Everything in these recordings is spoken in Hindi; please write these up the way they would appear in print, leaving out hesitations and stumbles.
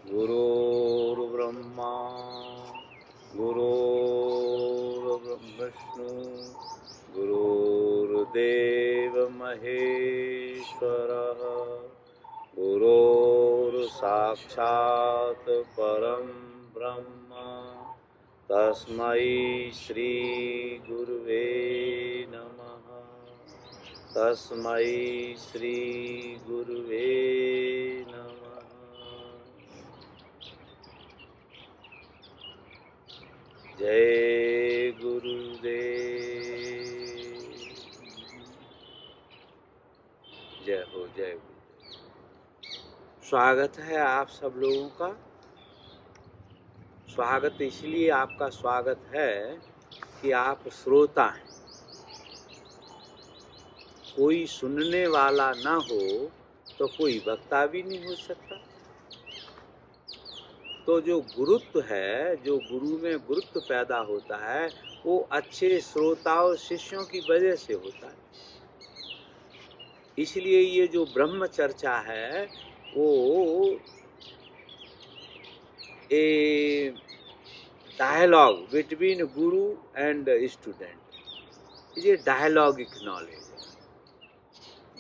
गुरुर्ब्रह्मा गुरुर्विष्णु गुरुर्देव महेश्वरः गुरुर्साक्षात् परं ब्रह्म तस्मै श्री गुरुवे नमः। तस्मै श्री गुरुवे नमः। जय गुरुदेव। जय हो जय हो। स्वागत है आप सब लोगों का। स्वागत इसलिए आपका स्वागत है कि आप श्रोता हैं। कोई सुनने वाला ना हो तो कोई वक्ता भी नहीं हो सकता। तो जो गुरुत्व है, जो गुरु में गुरुत्व पैदा होता है, वो अच्छे श्रोताओं शिष्यों की वजह से होता है। इसलिए ये जो ब्रह्म चर्चा है वो ए dialogue between Guru and student, ये डायलॉगिक नॉलेज है।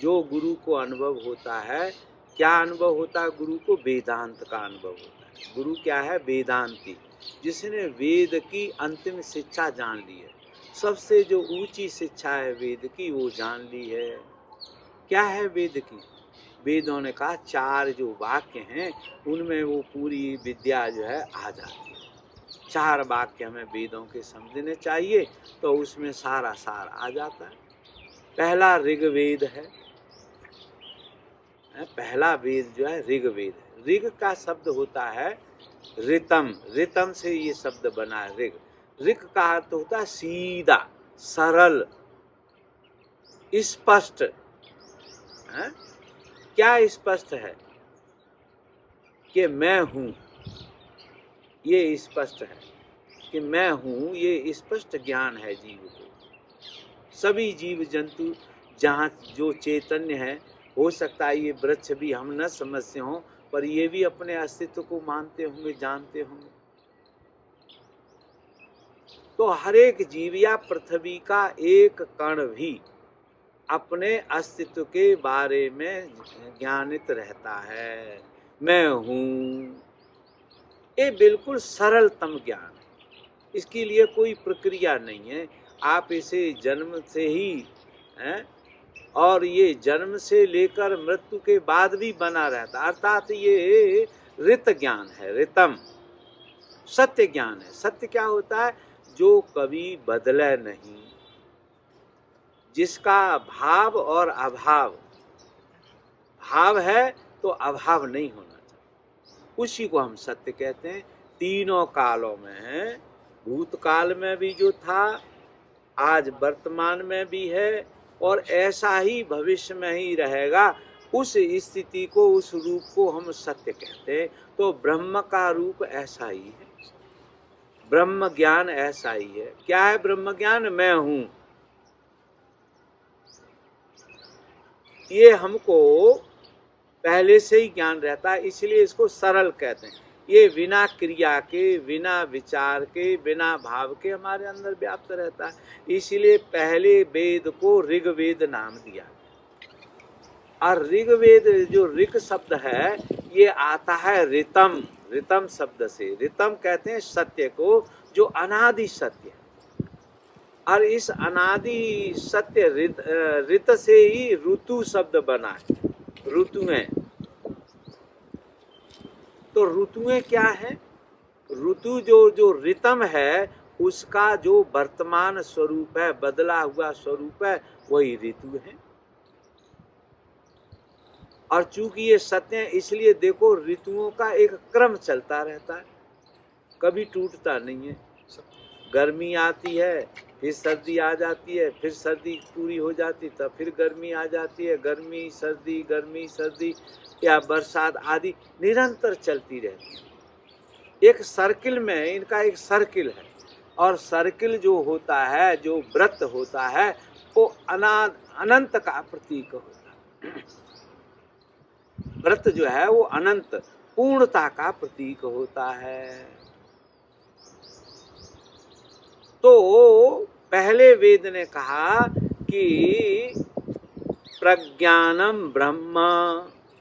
जो गुरु को अनुभव होता है, क्या अनुभव होता है गुरु को? वेदांत का अनुभव होता है। गुरु क्या है? वेदांती, जिसने वेद की अंतिम शिक्षा जान ली है। सबसे जो ऊंची शिक्षा है वेद की, वो जान ली है। क्या है वेद की? वेदों ने कहा 4 जो वाक्य हैं उनमें वो पूरी विद्या जो है आ जाती है। 4 वाक्य हमें वेदों के समझने चाहिए तो उसमें सारा सार आ जाता है। पहला ऋग्वेद है। पहला वेद जो है ऋग्वेद है। ऋग का शब्द होता है ऋतम। ऋतम से ये शब्द बना है ऋग। ऋग का अर्थ होता है सीधा, सरल, स्पष्ट। क्या स्पष्ट है? कि मैं हूँ, ये स्पष्ट है। कि मैं हूँ, ये स्पष्ट ज्ञान है जीव को। सभी जीव जंतु जहाँ जो चैतन्य है, हो सकता है ये वृक्ष भी हम न समझते हों, पर ये भी अपने अस्तित्व को मानते होंगे, जानते होंगे। तो हर एक जीव या पृथ्वी का एक कण भी अपने अस्तित्व के बारे में ज्ञानित रहता है। मैं हूँ, ये बिल्कुल सरलतम ज्ञान है। इसके लिए कोई प्रक्रिया नहीं है। आप इसे जन्म से ही हैं, और ये जन्म से लेकर मृत्यु के बाद भी बना रहता, अर्थात ये ऋत ज्ञान है, ऋतम, सत्य ज्ञान है। सत्य क्या होता है? जो कभी बदले नहीं, जिसका भाव और अभाव, भाव है तो अभाव नहीं होना चाहिए, उसी को हम सत्य कहते हैं। तीनों कालों में है, भूतकाल में भी जो था, आज वर्तमान में भी है, और ऐसा ही भविष्य में ही रहेगा। उस स्थिति को, उस रूप को हम सत्य कहते हैं। तो ब्रह्म का रूप ऐसा ही है, ब्रह्म ज्ञान ऐसा ही है। क्या है ब्रह्म ज्ञान? मैं हूँ। ये हमको पहले से ही ज्ञान रहता है, इसलिए इसको सरल कहते हैं। ये बिना क्रिया के, बिना विचार के, बिना भाव के हमारे अंदर व्याप्त रहता है। इसलिए पहले वेद को ऋग्वेद नाम दिया। और ऋग्वेद जो ऋग शब्द है, ये आता है ऋतम, ऋतम शब्द से। ऋतम कहते हैं सत्य को, जो अनादि सत्य। और इस अनादि सत्य ऋत से ही ऋतु शब्द बना है। ऋतुएं, तो ऋतुएं क्या है? ऋतु जो ऋतम है, उसका जो वर्तमान स्वरूप है, बदला हुआ स्वरूप है, वही ऋतु है। और चूंकि ये सत्य है, इसलिए देखो ऋतुओं का एक क्रम चलता रहता है, कभी टूटता नहीं है। गर्मी आती है, फिर सर्दी आ जाती है, फिर सर्दी पूरी हो जाती, तब फिर गर्मी आ जाती है। गर्मी सर्दी, या बरसात आदि निरंतर चलती रहती है। एक सर्किल में, इनका एक सर्किल है। और सर्किल जो होता है, जो वृत्त होता है, वो अनंत का प्रतीक होता है। व्रत जो है वो अनंत, पूर्णता का प्रतीक होता है। तो पहले वेद ने कहा कि प्रज्ञानम ब्रह्म,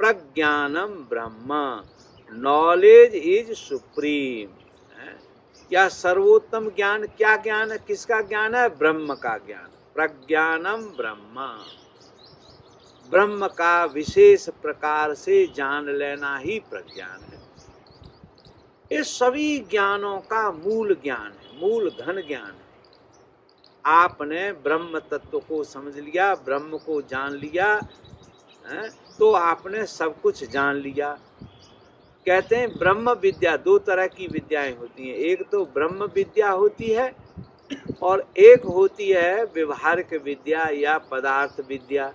प्रज्ञानम ब्रह्म, नॉलेज इज सुप्रीम। या सर्वोत्तम ज्ञान क्या ज्ञान है, किसका ज्ञान है? ब्रह्म का ज्ञान। प्रज्ञानम ब्रह्म, ब्रह्म का विशेष प्रकार से जान लेना ही प्रज्ञान है। ये सभी ज्ञानों का मूल ज्ञान है, मूल घन ज्ञान है। आपने ब्रह्म तत्व को समझ लिया, ब्रह्म को जान लिया है, तो आपने सब कुछ जान लिया। कहते हैं ब्रह्म विद्या, दो तरह की विद्याएं होती हैं। एक तो ब्रह्म विद्या होती है और एक होती है व्यवहारिक विद्या या पदार्थ विद्या।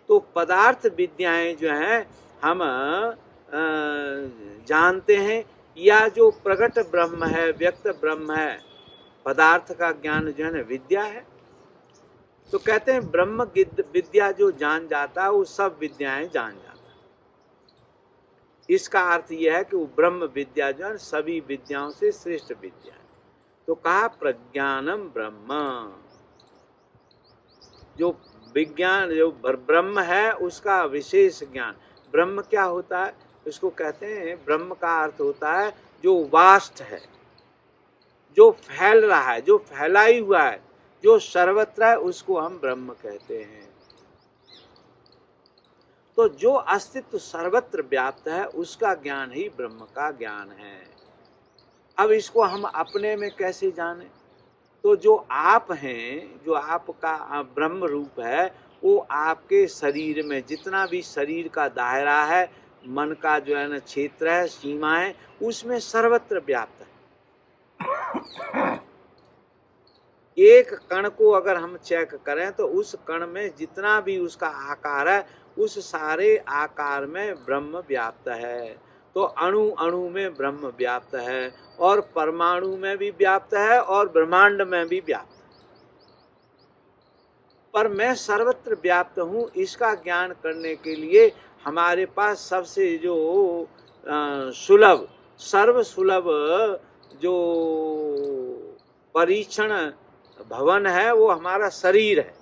तो पदार्थ विद्याएं जो हैं हम जानते हैं, या जो प्रकट ब्रह्म है, व्यक्त ब्रह्म है, पदार्थ का ज्ञान जो है ना विद्या है। तो कहते हैं ब्रह्म विद्या जो जान जाता है वो सब विद्याएं जान जाता है। इसका अर्थ यह है कि वो ब्रह्म विद्या जो है सभी विद्याओं से श्रेष्ठ विद्या है। तो कहा प्रज्ञानम ब्रह्म, जो विज्ञान जो ब्रह्म है उसका विशेष ज्ञान। ब्रह्म क्या होता है? इसको कहते हैं, ब्रह्म का अर्थ होता है जो वास्ट है, जो फैल रहा है, जो फैलाई हुआ है, जो सर्वत्र है, उसको हम ब्रह्म कहते हैं। तो जो अस्तित्व सर्वत्र व्याप्त है उसका ज्ञान ही ब्रह्म का ज्ञान है। अब इसको हम अपने में कैसे जाने? तो जो आप हैं, जो आपका ब्रह्म रूप है, वो आपके शरीर में जितना भी शरीर का दायरा है, मन का जो है ना क्षेत्र है, सीमा है, उसमें सर्वत्र व्याप्त है। एक कण को अगर हम चेक करें तो उस कण में जितना भी उसका आकार है, उस सारे आकार में ब्रह्म व्याप्त है। तो अणु अणु में ब्रह्म व्याप्त है, और परमाणु में भी व्याप्त है, और ब्रह्मांड में भी व्याप्त है। पर मैं सर्वत्र व्याप्त हूँ, इसका ज्ञान करने के लिए हमारे पास सबसे जो सुलभ, सर्व सुलभ जो परीक्षण भवन है वो हमारा शरीर है।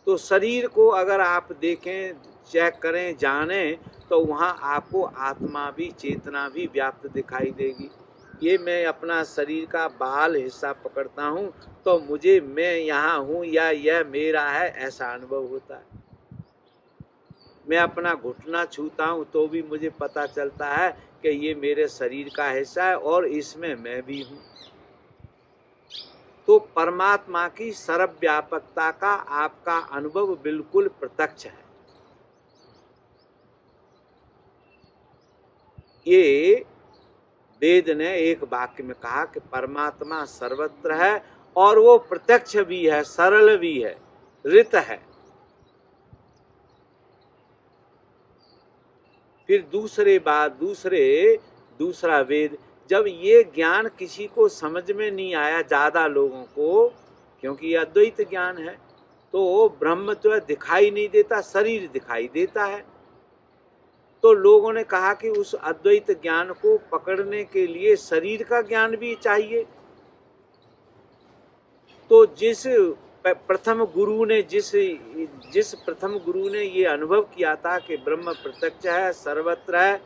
तो शरीर को अगर आप देखें, चेक करें, जानें, तो वहाँ आपको आत्मा भी, चेतना भी व्याप्त दिखाई देगी। ये मैं अपना शरीर का बाल हिस्सा पकड़ता हूँ तो मुझे मैं यहाँ हूँ या यह मेरा है ऐसा अनुभव होता है। मैं अपना घुटना छूता हूँ तो भी मुझे पता चलता है कि ये मेरे शरीर का हिस्सा है और इसमें मैं भी हूँ। तो परमात्मा की सर्वव्यापकता का आपका अनुभव बिल्कुल प्रत्यक्ष है। ये वेद ने एक वाक्य में कहा कि परमात्मा सर्वत्र है और वो प्रत्यक्ष भी है, सरल भी है, ऋत है। फिर दूसरा वेद, जब ये ज्ञान किसी को समझ में नहीं आया, ज्यादा लोगों को, क्योंकि ये अद्वैत ज्ञान है, तो ब्रह्म तो दिखाई नहीं देता, शरीर दिखाई देता है। तो लोगों ने कहा कि उस अद्वैत ज्ञान को पकड़ने के लिए शरीर का ज्ञान भी चाहिए। तो जिस प्रथम गुरु ने ये अनुभव किया था कि ब्रह्म प्रत्यक्ष है, सर्वत्र है,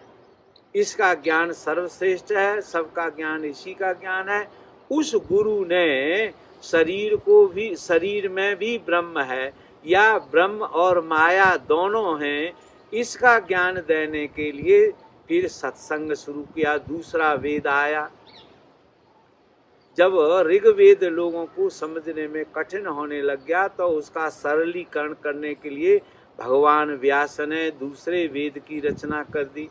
इसका ज्ञान सर्वश्रेष्ठ है, सबका ज्ञान इसी का ज्ञान है, उस गुरु ने शरीर में भी ब्रह्म है या ब्रह्म और माया दोनों हैं, इसका ज्ञान देने के लिए फिर सत्संग शुरू किया। दूसरा वेद आया। जब ऋग्वेद लोगों को समझने में कठिन होने लग गया तो उसका सरलीकरण करने के लिए भगवान व्यास ने दूसरे वेद की रचना कर दी।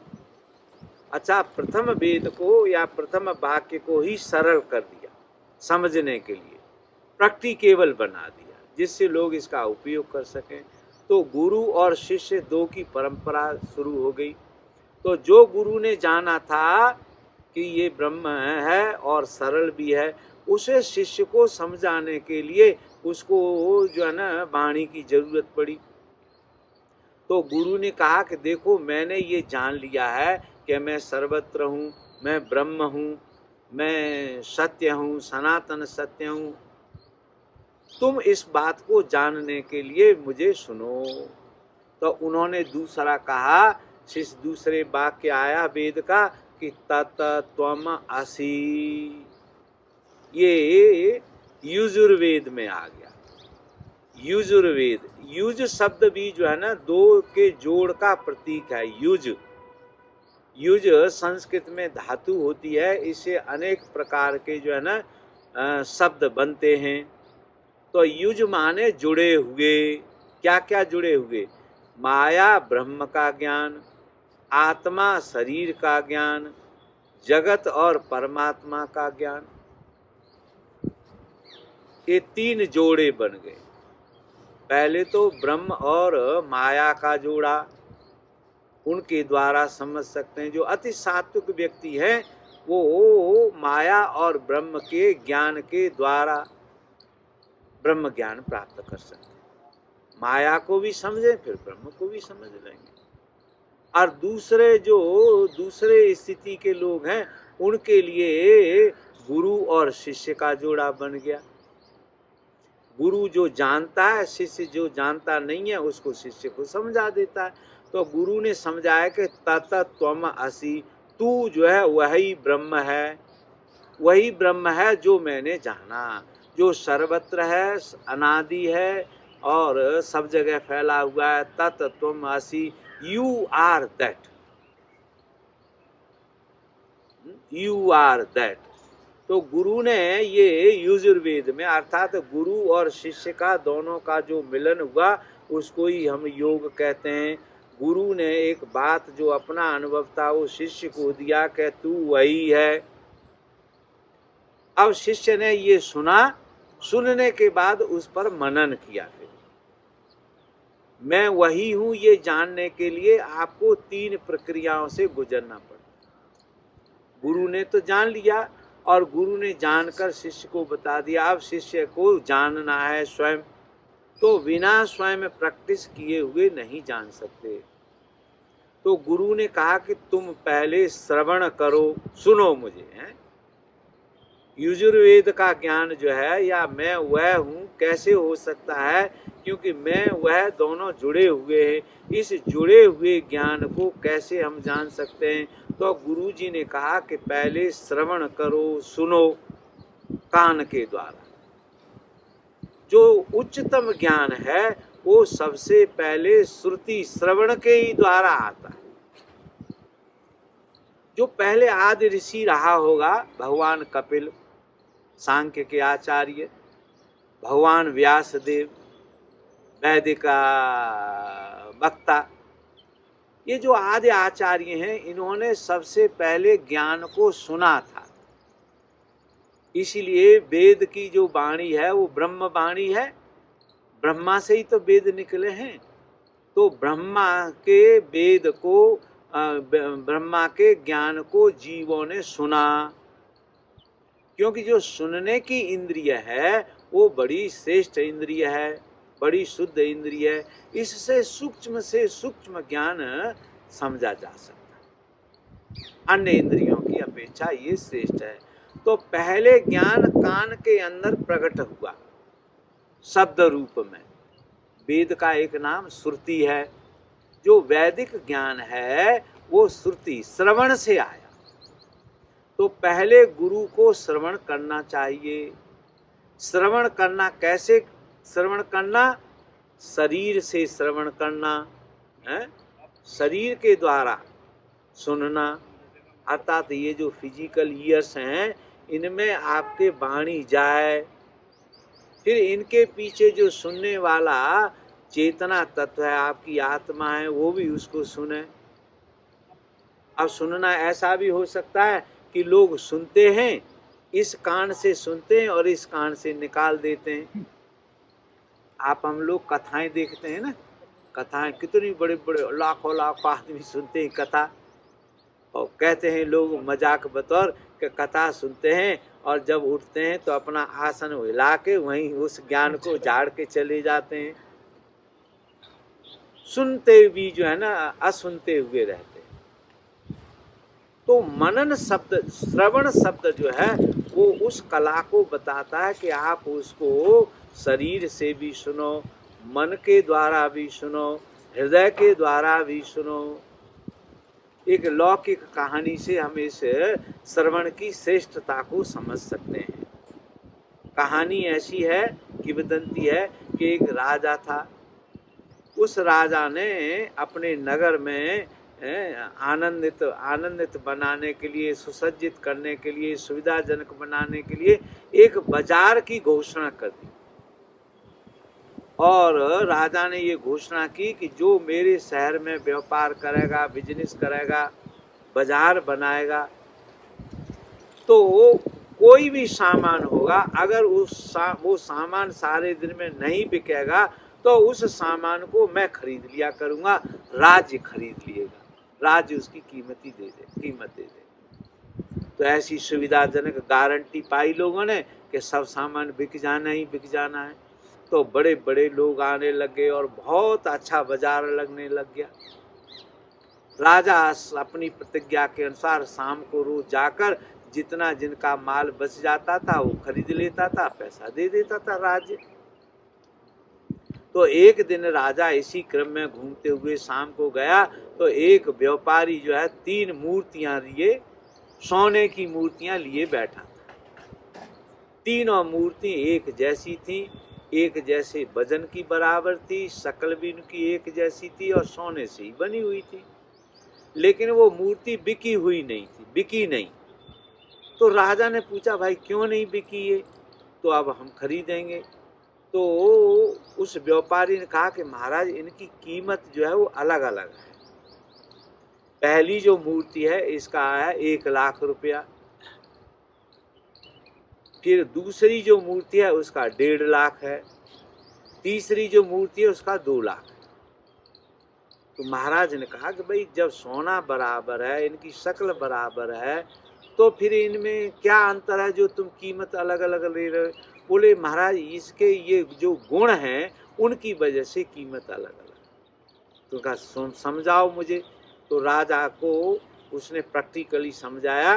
अच्छा, प्रथम वेद को या प्रथम वाक्य को ही सरल कर दिया, समझने के लिए प्रैक्टिकेबल बना दिया, जिससे लोग इसका उपयोग कर सकें। तो गुरु और शिष्य दो की परंपरा शुरू हो गई। तो जो गुरु ने जाना था कि ये ब्रह्म है और सरल भी है, उसे शिष्य को समझाने के लिए उसको जो है ना वाणी की जरूरत पड़ी। तो गुरु ने कहा कि देखो मैंने ये जान लिया है कि मैं सर्वत्र हूँ, मैं ब्रह्म हूँ, मैं सत्य हूँ, सनातन सत्य हूँ। तुम इस बात को जानने के लिए मुझे सुनो। तो उन्होंने दूसरा कहा, इस दूसरे वाक्य आया वेद का कि तत त्वम असि। ये युजुर्वेद में आ गया। युजुर्वेद, युज शब्द भी जो है ना, दो के जोड़ का प्रतीक है। युज, युज संस्कृत में धातु होती है, इससे अनेक प्रकार के जो है ना शब्द बनते हैं। तो युज माने जुड़े हुए। क्या क्या जुड़े हुए? माया ब्रह्म का ज्ञान, आत्मा शरीर का ज्ञान, जगत और परमात्मा का ज्ञान। ये तीन जोड़े बन गए। पहले तो ब्रह्म और माया का जोड़ा, उनके द्वारा समझ सकते हैं। जो अति सात्विक व्यक्ति है वो माया और ब्रह्म के ज्ञान के द्वारा ब्रह्म ज्ञान प्राप्त कर सकते हैं। माया को भी समझे, फिर ब्रह्म को भी समझ लेंगे। और दूसरे जो दूसरे स्थिति के लोग हैं, उनके लिए गुरु और शिष्य का जोड़ा बन गया। गुरु जो जानता है, शिष्य जो जानता नहीं है उसको शिष्य को समझा देता है। तो गुरु ने समझाया कि तत त्वम असि, तू जो है वही ब्रह्म है, वही ब्रह्म है जो मैंने जाना, जो सर्वत्र है, अनादि है और सब जगह फैला हुआ है। तत त्वम असि, you are that, you are that. तो गुरु ने ये युजुर्वेद में, अर्थात गुरु और शिष्य का दोनों का जो मिलन हुआ उसको ही हम योग कहते हैं। गुरु ने एक बात जो अपना अनुभव था वो शिष्य को दिया कि तू वही है। अब शिष्य ने ये सुना, सुनने के बाद उस पर मनन किया। फिर मैं वही हूं ये जानने के लिए आपको 3 प्रक्रियाओं से गुजरना पड़ा। गुरु ने तो जान लिया और गुरु ने जानकर शिष्य को बता दिया। अब शिष्य को जानना है स्वयं, तो बिना स्वयं प्रैक्टिस किए हुए नहीं जान सकते। तो गुरु ने कहा कि तुम पहले श्रवण करो, सुनो मुझे। हैं युजुर्वेद का ज्ञान जो है, या मैं वह हूँ कैसे हो सकता है, क्योंकि मैं वह दोनों जुड़े हुए हैं। इस जुड़े हुए ज्ञान को कैसे हम जान सकते हैं? तो गुरु जी ने कहा कि पहले श्रवण करो, सुनो कान के द्वारा। जो उच्चतम ज्ञान है वो सबसे पहले श्रुति श्रवण के ही द्वारा आता है। जो पहले आदि ऋषि रहा होगा, भगवान कपिल, सांख्य के आचार्य, भगवान व्यासदेव, वैदिक वक्ता, ये जो आदि आचार्य हैं, इन्होंने सबसे पहले ज्ञान को सुना था। इसीलिए वेद की जो वाणी है वो ब्रह्म वाणी है। ब्रह्मा से ही तो वेद निकले हैं। तो ब्रह्मा के वेद को, ब्रह्मा के ज्ञान को जीवों ने सुना। क्योंकि जो सुनने की इंद्रिय है वो बड़ी श्रेष्ठ इंद्रिय है, बड़ी शुद्ध इंद्रिय है। इससे से सूक्ष्म ज्ञान समझा जा सकता है। अन्य इंद्रियों की अपेक्षा ये श्रेष्ठ है। तो पहले ज्ञान कान के अंदर प्रकट हुआ शब्द रूप में। वेद का एक नाम श्रुति है। जो वैदिक ज्ञान है वो श्रुति श्रवण से आया। तो पहले गुरु को श्रवण करना चाहिए। श्रवण करना कैसे? श्रवण करना शरीर से श्रवण करना है, शरीर के द्वारा सुनना। अर्थात ये जो फिजिकल ईयर्स हैं इनमें आपके वाणी जाए, फिर इनके पीछे जो सुनने वाला चेतना तत्व है, आपकी आत्मा है, वो भी उसको सुने। अब सुनना ऐसा भी हो सकता है कि लोग सुनते हैं, इस कान से सुनते हैं और इस कान से निकाल देते हैं। आप हम लोग कथाएं देखते हैं ना, कथाएं कितनी बड़े बड़े लाखों लाखों आदमी सुनते हैं कथा, और कहते हैं लोग मजाक बतौर कि कथा सुनते हैं और जब उठते हैं तो अपना आसन हिला के वहीं उस ज्ञान को झाड़ के चले जाते हैं। सुनते भी जो है ना असुनते हुए रहते। तो मनन शब्द, श्रवण शब्द जो है वो उस कला को बताता है कि आप उसको शरीर से भी सुनो, मन के द्वारा भी सुनो, हृदय के द्वारा भी सुनो। एक लौकिक कहानी से हम इस श्रवण की श्रेष्ठता को समझ सकते हैं। कहानी ऐसी है, किंवदंती है कि एक राजा था। उस राजा ने अपने नगर में आनंदित बनाने के लिए, सुसज्जित करने के लिए, सुविधाजनक बनाने के लिए एक बाजार की घोषणा कर दी। और राजा ने ये घोषणा की कि जो मेरे शहर में व्यापार करेगा, बिजनेस करेगा, बाजार बनाएगा, तो कोई भी सामान होगा, अगर वो सामान सारे दिन में नहीं बिकेगा तो उस सामान को मैं खरीद लिया करूंगा, राज्य खरीद लिएगा, राज्य उसकी कीमत दे दे। तो ऐसी सुविधाजनक गारंटी पाई लोगों ने कि सब सामान बिक जाना ही बिक जाना है। तो बड़े बड़े लोग आने लगे और बहुत अच्छा बाजार लगने लग गया। राजा अपनी प्रतिज्ञा के अनुसार शाम को रोज जाकर जितना जिनका माल बच जाता था वो खरीद लेता था, पैसा दे देता था राज्य। तो एक दिन राजा इसी क्रम में घूमते हुए शाम को गया तो एक व्यापारी जो है 3 मूर्तियां लिए, सोने की मूर्तियां लिए बैठा था। तीनों मूर्ति एक जैसी थी, एक जैसे वजन की बराबर थी, शक्ल भी उनकी एक जैसी थी और सोने से ही बनी हुई थी। लेकिन वो मूर्ति बिकी हुई नहीं थी, बिकी नहीं। तो राजा ने पूछा, भाई क्यों नहीं बिकी ये? तो अब हम खरीदेंगे। तो उस व्यापारी ने कहा कि महाराज इनकी कीमत जो है वो अलग अलग है। पहली जो मूर्ति है इसका है 1 लाख रुपया, फिर दूसरी जो मूर्ति है उसका 1.5 लाख है, तीसरी जो मूर्ति है उसका 2 लाख है। तो महाराज ने कहा कि भाई जब सोना बराबर है, इनकी शक्ल बराबर है, तो फिर इनमें क्या अंतर है जो तुम कीमत अलग अलग ले रहे हो? बोले महाराज इसके ये जो गुण हैं उनकी वजह से कीमत अलग अलग। तो कहा समझाओ मुझे। तो राजा को उसने प्रैक्टिकली समझाया।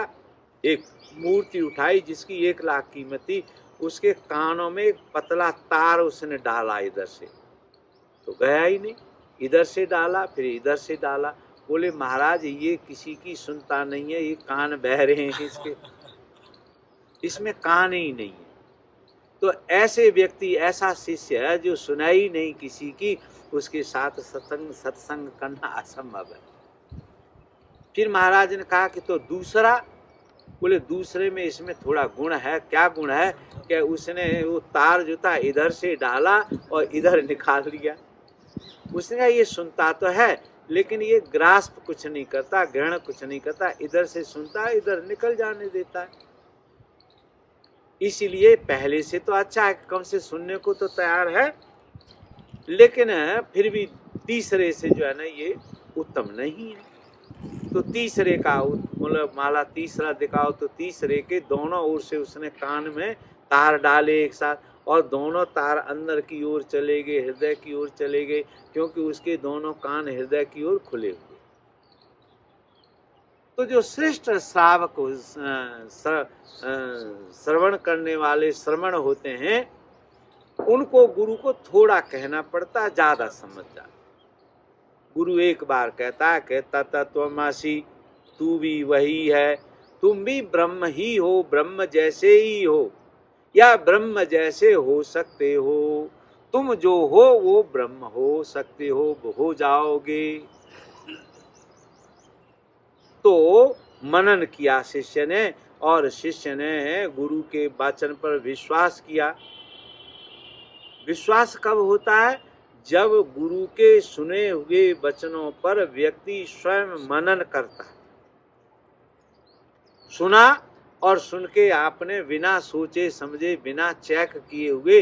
एक मूर्ति उठाई जिसकी 1 लाख कीमत थी, उसके कानों में एक पतला तार उसने डाला इधर से, तो गया ही नहीं। इधर से डाला, फिर इधर से डाला। बोले महाराज ये किसी की सुनता नहीं है, ये कान बह रहे हैं इसके, इसमें कान ही नहीं है। तो ऐसे व्यक्ति, ऐसा शिष्य है जो सुनाई नहीं किसी की, उसके साथ सत्संग करना असंभव है। फिर महाराज ने कहा कि तो दूसरा? बोले दूसरे में इसमें थोड़ा गुण है। क्या गुण है? कि उसने वो तार जो था इधर से डाला और इधर निकाल लिया। उसने कहा ये सुनता तो है लेकिन ये ग्रास्प कुछ नहीं करता, ग्रहण कुछ नहीं करता, इधर से सुनता है इधर निकल जाने देता है। इसीलिए पहले से तो अच्छा है, कम से सुनने को तो तैयार है, लेकिन फिर भी तीसरे से जो है ना ये उत्तम नहीं है। तो तीसरे का मतलब माला तीसरा दिखाओ, तो तीसरे के दोनों ओर से उसने कान में तार डाले एक साथ, और दोनों तार अंदर की ओर चले गए, हृदय की ओर चले गए, क्योंकि उसके दोनों कान हृदय की ओर खुले हुए। तो जो श्रेष्ठ श्रावक श्रवण करने वाले श्रवण होते हैं, उनको गुरु को थोड़ा कहना पड़ता, ज्यादा समझ जाता। गुरु एक बार कहता है कि तत्त्वमसि, तू भी वही है, तुम भी ब्रह्म ही हो, ब्रह्म जैसे ही हो या ब्रह्म जैसे हो सकते हो, तुम जो हो वो ब्रह्म हो सकते हो जाओगे। तो मनन किया शिष्य ने, और शिष्य ने गुरु के वचन पर विश्वास किया। विश्वास कब होता है? जब गुरु के सुने हुए वचनों पर व्यक्ति स्वयं मनन करता है। सुना और सुन के आपने बिना सोचे समझे, बिना चेक किए हुए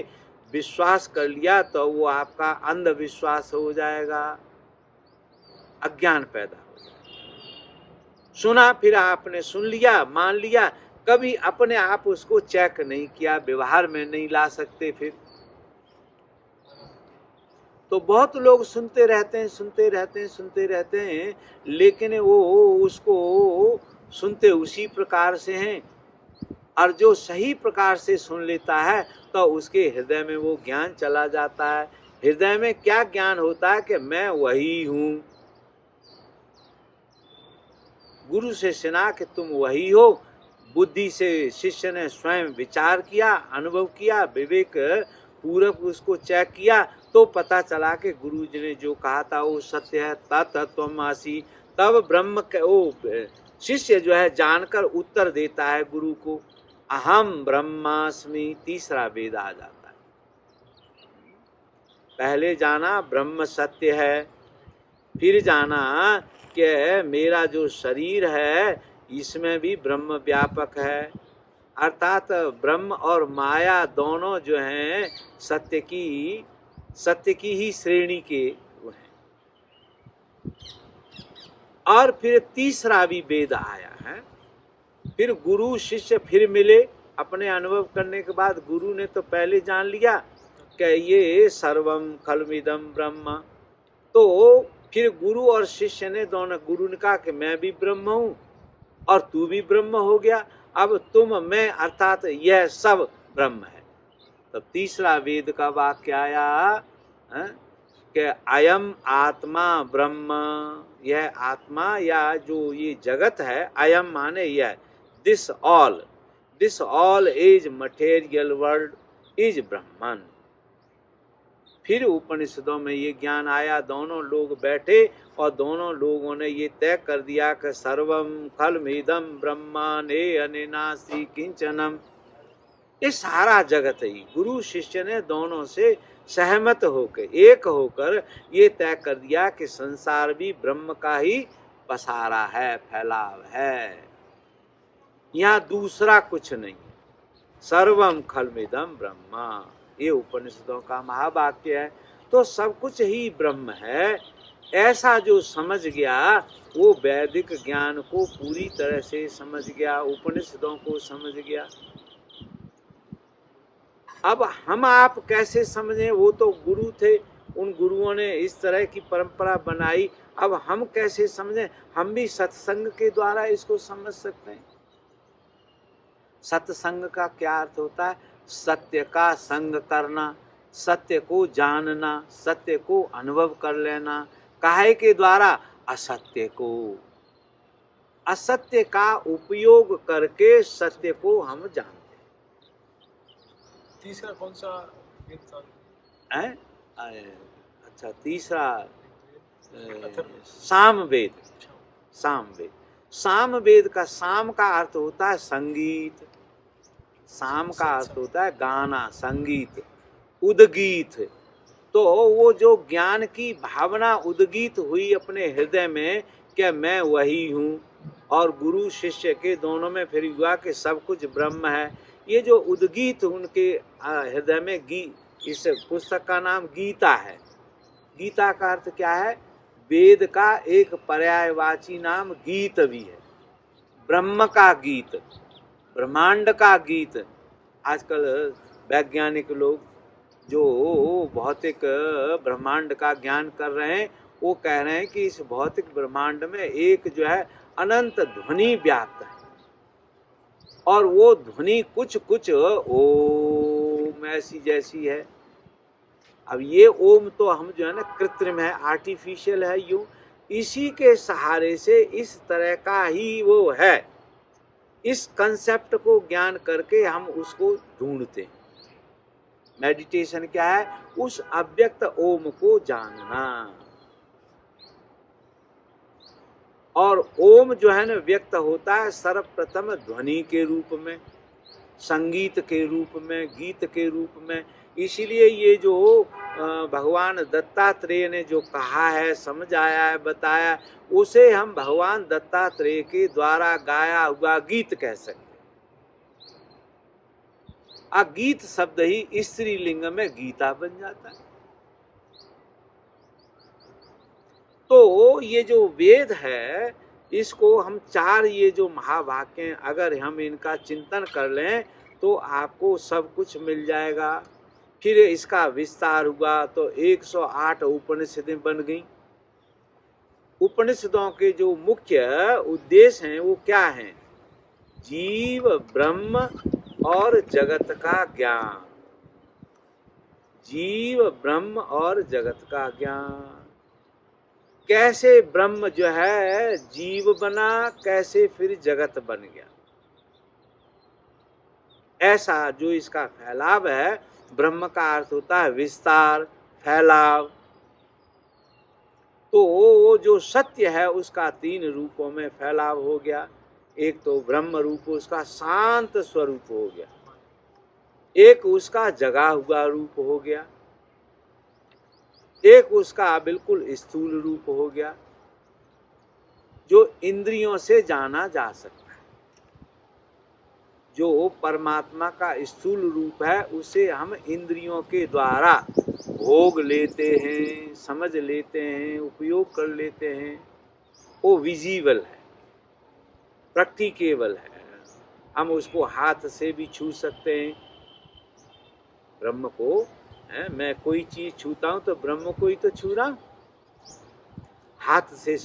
विश्वास कर लिया, तो वो आपका अंधविश्वास हो जाएगा, अज्ञान पैदा हो जाएगा। सुना, फिर आपने सुन लिया, मान लिया, कभी अपने आप उसको चेक नहीं किया, व्यवहार में नहीं ला सकते फिर। तो बहुत लोग सुनते रहते हैं, लेकिन वो उसको सुनते उसी प्रकार से हैं। और जो सही प्रकार से सुन लेता है तो उसके हृदय में वो ज्ञान चला जाता है। हृदय में क्या ज्ञान होता है कि मैं वही हूँ। गुरु से सुना कि तुम वही हो। बुद्धि से शिष्य ने स्वयं विचार किया, अनुभव किया, विवेक पूर्वक उसको चेक किया, तो पता चला कि गुरु जी ने जो कहा था वो सत्य है। तत्त्वमसि। तब ब्रह्म वो शिष्य जो है जानकर उत्तर देता है गुरु को, अहम ब्रह्मास्मि। तीसरा वेद आ जाता है। पहले जाना ब्रह्म सत्य है, फिर जाना कि मेरा जो शरीर है इसमें भी ब्रह्म व्यापक है। अर्थात ब्रह्म और माया दोनों जो हैं सत्य की ही श्रेणी के हैं। और फिर तीसरा भी वेद आया है। फिर गुरु शिष्य फिर मिले। अपने अनुभव करने के बाद गुरु ने तो पहले जान लिया कि ये सर्वम खलमिदम ब्रह्म। तो फिर गुरु और शिष्य ने दोनों, गुरु ने कहा कि मैं भी ब्रह्म हूँ और तू भी ब्रह्म हो गया, अब तुम मैं अर्थात यह सब ब्रह्म है। तब तीसरा वेद का वाक्य आया कि अयम आत्मा ब्रह्म। यह आत्मा या जो ये जगत है, अयम माने यह, this all is material world is Brahman. फिर उपनिषदों में ये ज्ञान आया। दोनों लोग बैठे और दोनों लोगों ने ये तय कर दिया कि सर्वम खलमिदम ब्रह्मांडे अनेनास्ति किंचनम। ये सारा जगत ही गुरु शिष्य ने दोनों से सहमत होकर, एक होकर ये तय कर दिया कि संसार भी ब्रह्म का ही पसारा है, फैलाव है, यहाँ दूसरा कुछ नहीं। सर्वम खलमिदम ब्रह्मा, ये उपनिषदों का महावाक्य है। तो सब कुछ ही ब्रह्म है, ऐसा जो समझ गया वो वैदिक ज्ञान को पूरी तरह से समझ गया, उपनिषदों को समझ गया। अब हम आप कैसे समझें, वो तो गुरु थे, उन गुरुओं ने इस तरह की परंपरा बनाई। अब हम कैसे समझें? हम भी सत्संग के द्वारा इसको समझ सकते हैं। सत्संग का क्या अर्थ होता है? सत्य का संग करना, सत्य को जानना, सत्य को अनुभव कर लेना। काहे के द्वारा? असत्य को, असत्य का उपयोग करके सत्य को हम जानते हैं। तीसरा कौन सा वेद था? अच्छा, तीसरा सामवेद। सामवेद, सामवेद का साम का अर्थ होता है संगीत। साम का अर्थ होता है गाना, संगीत, उद्गीत। तो वो जो ज्ञान की भावना उद्गीत हुई अपने हृदय में कि मैं वही हूँ, और गुरु शिष्य के दोनों में फिर हुआ कि सब कुछ ब्रह्म है। ये जो उद्गीत उनके हृदय में, इस पुस्तक का नाम गीता है। गीता का अर्थ क्या है? वेद का एक पर्यायवाची नाम गीत भी है। ब्रह्म का गीत, ब्रह्मांड का गीत। आजकल वैज्ञानिक लोग जो भौतिक ब्रह्मांड का ज्ञान कर रहे हैं, वो कह रहे हैं कि इस भौतिक ब्रह्मांड में एक जो है अनंत ध्वनि व्याप्त है, और वो ध्वनि कुछ कुछ ओम ऐसी जैसी है। अब ये ओम तो हम जो है ना कृत्रिम है, आर्टिफिशियल है, यूं इसी के सहारे से इस तरह का ही वो है। इस कंसेप्ट को ज्ञान करके हम उसको ढूंढते हैं। मेडिटेशन क्या है? उस अव्यक्त ओम को जानना। और ओम जो है ना व्यक्त होता है सर्वप्रथम ध्वनि के रूप में, संगीत के रूप में, गीत के रूप में। इसीलिए ये जो भगवान दत्तात्रेय ने जो कहा है, समझाया है, बताया, उसे हम भगवान दत्तात्रेय के द्वारा गाया हुआ गीत कह सकते हैं। गीत शब्द ही स्त्रीलिंग में गीता बन जाता है। तो ये जो वेद है, इसको हम चार ये जो महावाक्य, अगर हम इनका चिंतन कर लें तो आपको सब कुछ मिल जाएगा। फिर इसका विस्तार हुआ तो 108 उपनिषदें बन गई। उपनिषदों के जो मुख्य उद्देश्य हैं वो क्या हैं? जीव, ब्रह्म और जगत का ज्ञान। जीव, ब्रह्म और जगत का ज्ञान। कैसे ब्रह्म जो है जीव बना, कैसे फिर जगत बन गया, ऐसा जो इसका फैलाव है। ब्रह्म का अर्थ होता है विस्तार, फैलाव। तो वो जो सत्य है उसका 3 रूपों में फैलाव हो गया। एक तो ब्रह्म रूप उसका शांत स्वरूप हो गया, एक उसका जगा हुआ रूप हो गया, एक उसका बिल्कुल स्थूल रूप हो गया जो इंद्रियों से जाना जा सकता है। जो परमात्मा का स्थूल रूप है उसे हम इंद्रियों के द्वारा भोग लेते हैं, समझ लेते हैं, उपयोग कर लेते हैं। वो विजिबल है, प्रैक्टिकेबल है। हम उसको हाथ से भी छू सकते हैं ब्रह्म को। मैं कोई चीज छूता हूं तो ब्रह्म को ही तो छू रहा हूं। हाथ से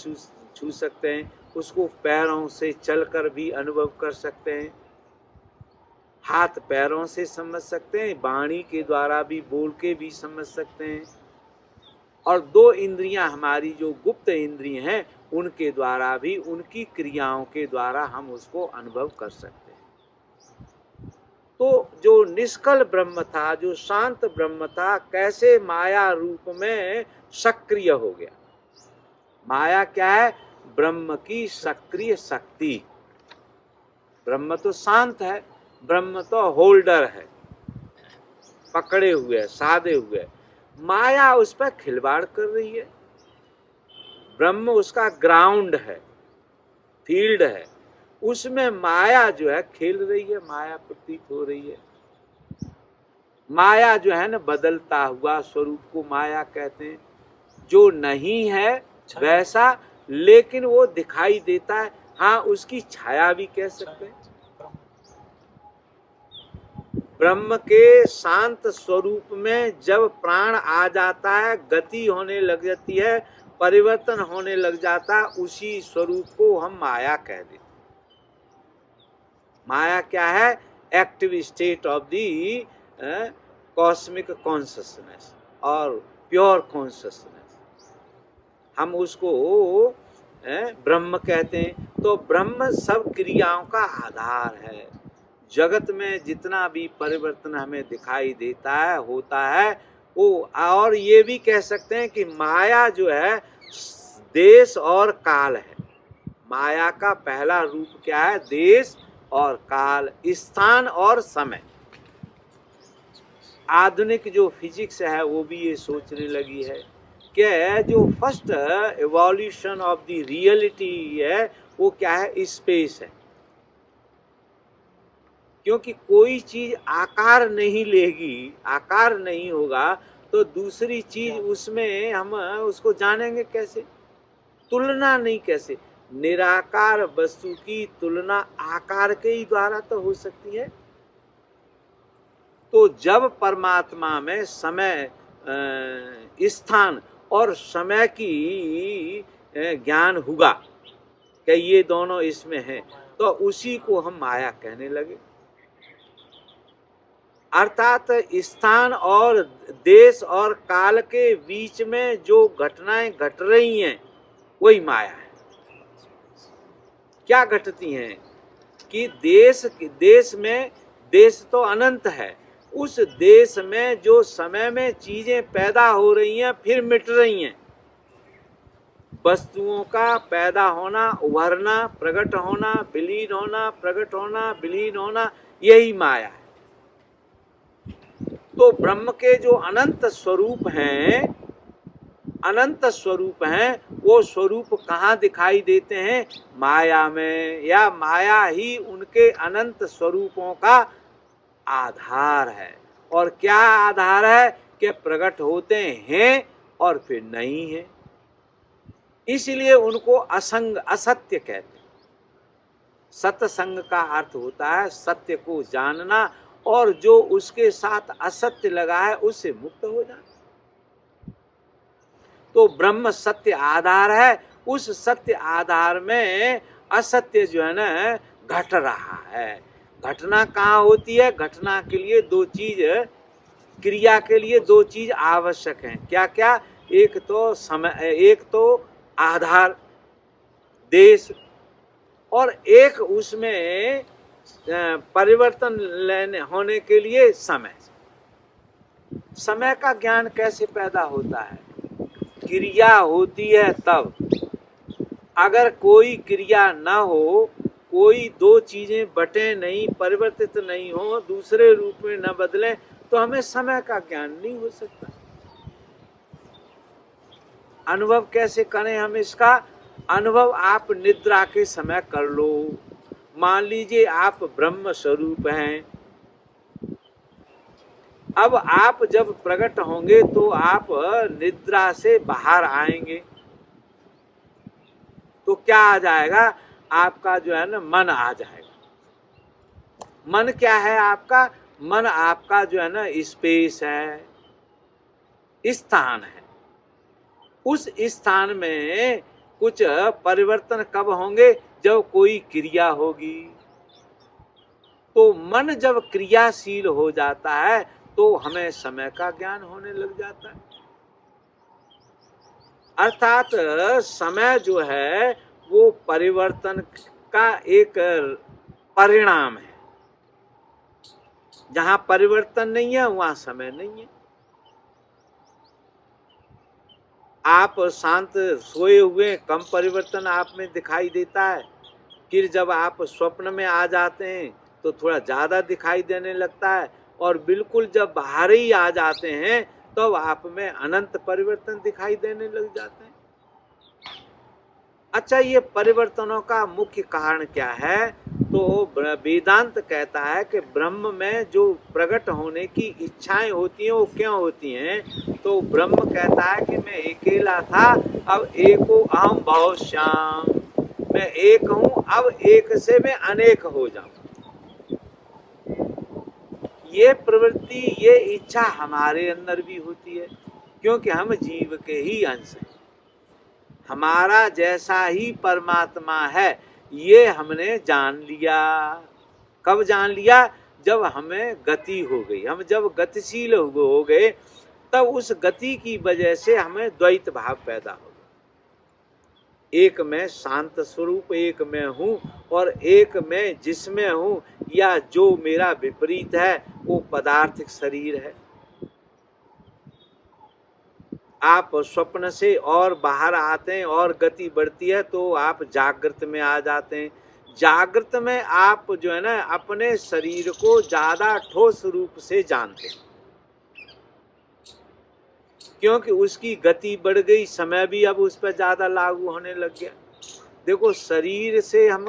छू सकते हैं, उसको पैरों से चलकर भी अनुभव कर सकते हैं, हाथ पैरों से समझ सकते हैं, वाणी के द्वारा भी बोल के भी समझ सकते हैं। और 2 इंद्रियां हमारी जो गुप्त इंद्रियां हैं उनके द्वारा भी, उनकी क्रियाओं के द्वारा हम उसको अनुभव कर सकते हैं। तो जो निष्कल ब्रह्म था, जो शांत ब्रह्म था, कैसे माया रूप में सक्रिय हो गया। माया क्या है? ब्रह्म की सक्रिय शक्ति। ब्रह्म तो शांत है, ब्रह्म तो होल्डर है, पकड़े हुए, साधे हुए। माया उस पर खिलवाड़ कर रही है। ब्रह्म उसका ग्राउंड है, फील्ड है, उसमें माया जो है खेल रही है, माया प्रतीत हो रही है। माया जो है ना, बदलता हुआ स्वरूप को माया कहते हैं। जो नहीं है वैसा, लेकिन वो दिखाई देता है। हाँ, उसकी छाया भी कह सकते हैं। ब्रह्म के शांत स्वरूप में जब प्राण आ जाता है, गति होने लग जाती है, परिवर्तन होने लग जाता है, उसी स्वरूप को हम माया कह देते हैं। माया क्या है? Active state of the cosmic consciousness और प्योर कॉन्शसनेस। हम उसको ब्रह्म कहते हैं। तो ब्रह्म सब क्रियाओं का आधार है। जगत में जितना भी परिवर्तन हमें दिखाई देता है, होता है, वो, और ये भी कह सकते हैं कि माया जो है देश और काल है। माया का पहला रूप क्या है? देश और काल, स्थान और समय। आधुनिक जो फिजिक्स है वो भी ये सोचने लगी है कि जो first evolution of the reality है वो क्या है? स्पेस है। क्योंकि कोई चीज आकार नहीं लेगी, आकार नहीं होगा तो दूसरी चीज उसमें हम उसको जानेंगे कैसे? तुलना नहीं कैसे? निराकार वस्तु की तुलना आकार के ही द्वारा तो हो सकती है। तो जब परमात्मा में समय, स्थान और समय की ज्ञान हुआ कि ये दोनों इसमें हैं, तो उसी को हम माया कहने लगे। अर्थात स्थान और देश और काल के बीच में जो घटनाएं घट रही हैं वही माया है। क्या घटती हैं कि देश में, देश तो अनंत है, उस देश में जो समय में चीजें पैदा हो रही हैं फिर मिट रही हैं, वस्तुओं का पैदा होना, उभरना, प्रकट होना, विलीन होना, प्रकट होना, विलीन होना, यही माया है। तो ब्रह्म के जो अनंत स्वरूप हैं, अनंत स्वरूप हैं, वो स्वरूप कहाँ दिखाई देते हैं? माया में, या माया ही उनके अनंत स्वरूपों का आधार है। और क्या आधार है? कि प्रकट होते हैं और फिर नहीं है। इसलिए उनको असंग, असत्य कहते हैं। सत्संग का अर्थ होता है सत्य को जानना और जो उसके साथ असत्य लगा है उससे मुक्त हो जाना। तो ब्रह्म सत्य आधार है, उस सत्य आधार में असत्य जो है ना घट रहा है। घटना कहाँ होती है? घटना के लिए दो चीज, क्रिया के लिए दो चीज आवश्यक हैं। क्या क्या? एक तो समय, एक तो आधार देश, और एक उसमें परिवर्तन लेने होने के लिए समय। समय का ज्ञान कैसे पैदा होता है? क्रिया होती है तब। अगर कोई क्रिया ना हो, कोई दो चीजें बटे नहीं, परिवर्तित नहीं हो, दूसरे रूप में न बदले, तो हमें समय का ज्ञान नहीं हो सकता। अनुभव कैसे करें हम इसका? अनुभव आप निद्रा के समय कर लो। मान लीजिए आप ब्रह्म स्वरूप हैं, अब आप जब प्रकट होंगे तो आप निद्रा से बाहर आएंगे, तो क्या आ जाएगा? आपका जो है ना मन आ जाएगा। मन क्या है आपका? मन आपका जो है ना स्पेस है, स्थान है। उस स्थान में कुछ परिवर्तन कब होंगे? जब कोई क्रिया होगी। तो मन जब क्रियाशील हो जाता है तो हमें समय का ज्ञान होने लग जाता है। अर्थात समय जो है वो परिवर्तन का एक परिणाम है। जहां परिवर्तन नहीं है वहां समय नहीं है। आप शांत सोए हुए, कम परिवर्तन आप में दिखाई देता है। फिर जब आप स्वप्न में आ जाते हैं तो थोड़ा ज्यादा दिखाई देने लगता है, और बिल्कुल जब बाहर ही आ जाते हैं तो आप में अनंत परिवर्तन दिखाई देने लग जाते हैं। अच्छा, ये परिवर्तनों का मुख्य कारण क्या है? तो वेदांत कहता है कि ब्रह्म में जो प्रकट होने की इच्छाएं होती हैं वो क्यों होती हैं? तो ब्रह्म कहता है कि मैं अकेला था, अब एको अहम बहुश्याम, मैं एक हूं, अब एक से मैं अनेक हो जाऊं। ये प्रवृत्ति, ये इच्छा हमारे अंदर भी होती है, क्योंकि हम जीव के ही अंश हैं। हमारा जैसा ही परमात्मा है ये हमने जान लिया। कब जान लिया? जब हमें गति हो गई। हम जब गतिशील हो गए तब उस गति की वजह से हमें द्वैत भाव पैदा हो गया। एक मैं शांत स्वरूप, एक मैं हूँ, और एक मैं जिसमें हूँ या जो मेरा विपरीत है वो पदार्थिक शरीर है। आप स्वप्न से और बाहर आते हैं और गति बढ़ती है तो आप जागृत में आ जाते हैं। जागृत में आप जो है ना अपने शरीर को ज्यादा ठोस रूप से जानते हैं, क्योंकि उसकी गति बढ़ गई, समय भी अब उस पर ज्यादा लागू होने लग गया। देखो, शरीर से हम,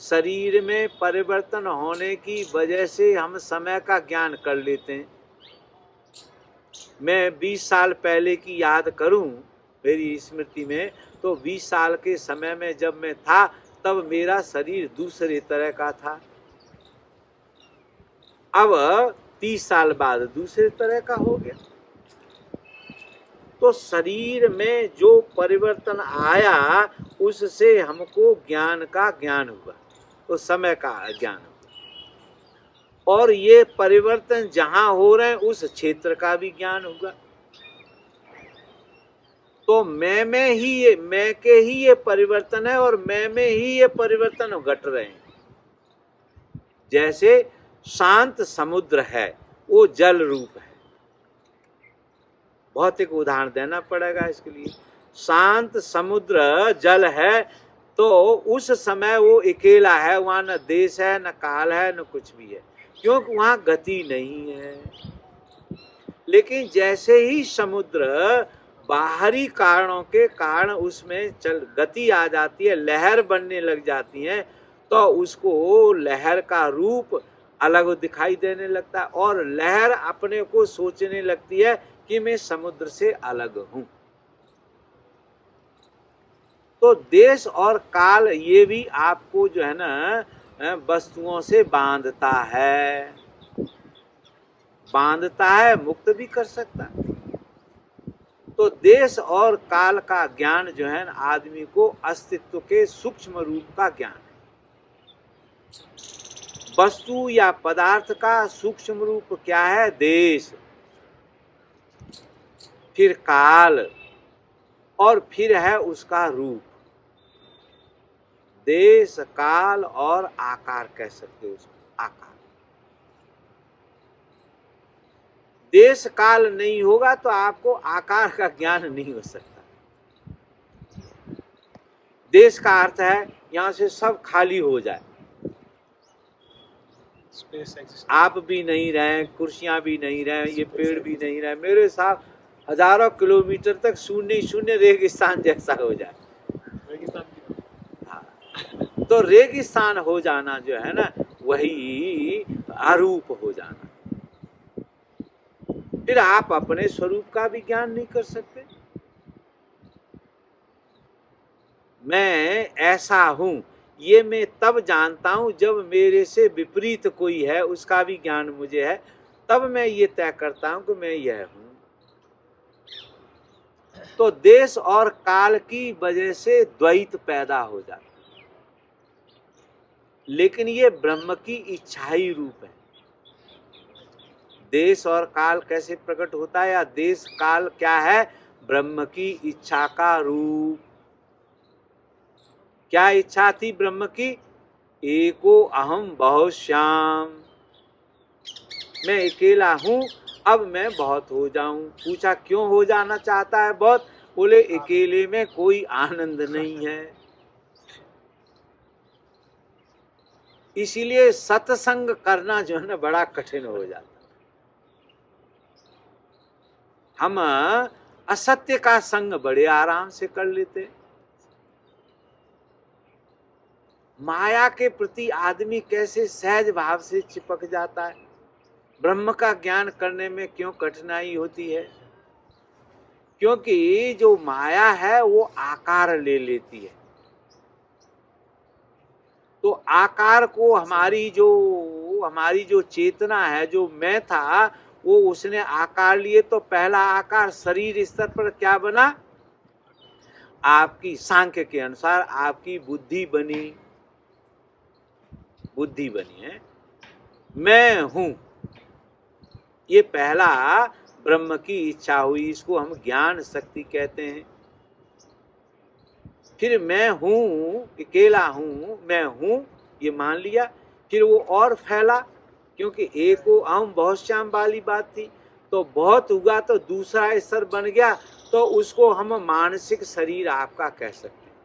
शरीर में परिवर्तन होने की वजह से हम समय का ज्ञान कर लेते हैं। मैं 20 साल पहले की याद करूं मेरी स्मृति में, तो 20 साल के समय में जब मैं था तब मेरा शरीर दूसरे तरह का था। अब 30 साल बाद दूसरे तरह का हो गया। तो शरीर में जो परिवर्तन आया उससे हमको ज्ञान का ज्ञान हुआ, तो समय का ज्ञान हुआ। और ये परिवर्तन जहां हो रहे हैं उस क्षेत्र का भी ज्ञान होगा। तो मैं में ही ये, मैं के ही ये परिवर्तन है, और मैं में ही ये परिवर्तन घट रहे हैं। जैसे शांत समुद्र है, वो जल रूप है। भौतिक उदाहरण देना पड़ेगा इसके लिए। शांत समुद्र जल है तो उस समय वो अकेला है, वहां न देश है, न काल है, न कुछ भी है, क्योंकि वहां गति नहीं है। लेकिन जैसे ही समुद्र बाहरी कारणों के कारण उसमें गति आ जाती है, लहर बनने लग जाती है, तो उसको लहर का रूप अलग दिखाई देने लगता है, और लहर अपने को सोचने लगती है कि मैं समुद्र से अलग हूं। तो देश और काल ये भी आपको जो है ना वस्तुओं से बांधता है। बांधता है, मुक्त भी कर सकता है। तो देश और काल का ज्ञान जो है आदमी को अस्तित्व के सूक्ष्म रूप का ज्ञान है। वस्तु या पदार्थ का सूक्ष्म रूप क्या है? देश, फिर काल, और फिर है उसका रूप। देश, काल और आकार कह सकते हो उसको, आकार। देश काल नहीं होगा तो आपको आकार का ज्ञान नहीं हो सकता। देश का अर्थ है यहां से सब खाली हो जाए, स्पेस एग्जिस्ट। आप भी नहीं रहे, कुर्सियां भी नहीं रहे, ये पेड़ भी नहीं रहे, मेरे साथ हजारों किलोमीटर तक शून्य शून्य रेगिस्तान जैसा हो जाए। रेगिस्तान की तरफ। हाँ, तो रेगिस्तान हो जाना जो है ना, वही अरूप हो जाना। फिर आप अपने स्वरूप का भी ज्ञान नहीं कर सकते। मैं ऐसा हूं ये मैं तब जानता हूं जब मेरे से विपरीत कोई है, उसका भी ज्ञान मुझे है, तब मैं ये तय करता हूं कि मैं यह हूं। तो देश और काल की वजह से द्वैत पैदा हो जाता है, लेकिन ये ब्रह्म की इच्छा ही रूप है। देश और काल कैसे प्रकट होता है, या देश काल क्या है? ब्रह्म की इच्छा का रूप। क्या इच्छा थी ब्रह्म की? एको अहम बहुश्याम, मैं अकेला हूं, अब मैं बहुत हो जाऊं। पूछा क्यों हो जाना चाहता है बहुत? बोले अकेले में कोई आनंद नहीं है, इसीलिए सत्संग करना जो है ना बड़ा कठिन हो जाता। हम असत्य का संग बड़े आराम से कर लेते। माया के प्रति आदमी कैसे सहज भाव से चिपक जाता है। ब्रह्म का ज्ञान करने में क्यों कठिनाई होती है? क्योंकि जो माया है वो आकार ले लेती है। तो आकार को हमारी जो चेतना है, जो मैं था, वो उसने आकार लिए। तो पहला आकार शरीर स्तर पर क्या बना? आपकी सांख्य के अनुसार आपकी बुद्धि बनी है, मैं हूं। ये पहला ब्रह्म की इच्छा हुई, इसको हम ज्ञान शक्ति कहते हैं। फिर मैं हूं, अकेला हूं, मैं हूं, ये मान लिया। फिर वो और फैला, क्योंकि एको अहम बहुश्याम वाली बात थी। तो बहुत हुआ तो दूसरा स्तर बन गया, तो उसको हम मानसिक शरीर आपका कह सकते हैं।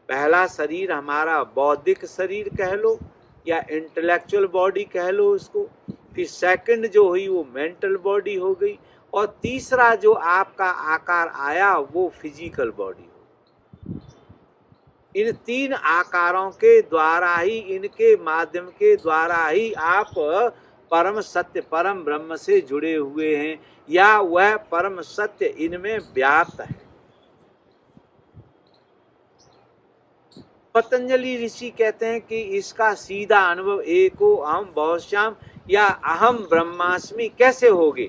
पहला शरीर हमारा बौद्धिक शरीर कह लो, या इंटेलेक्चुअल बॉडी कह लो उसको। फिर सेकंड जो हुई वो मेंटल बॉडी हो गई, और तीसरा जो आपका आकार आया वो फिजिकल बॉडी हो। इन तीन आकारों के द्वारा ही, इनके माध्यम के द्वारा ही आप परम सत्य, परम ब्रह्म से जुड़े हुए हैं, या वह परम सत्य इनमें व्याप्त है। पतंजलि ऋषि कहते हैं कि इसका सीधा अनुभव एको अहम बहुश्याम या अहम ब्रह्मास्मि कैसे होगे?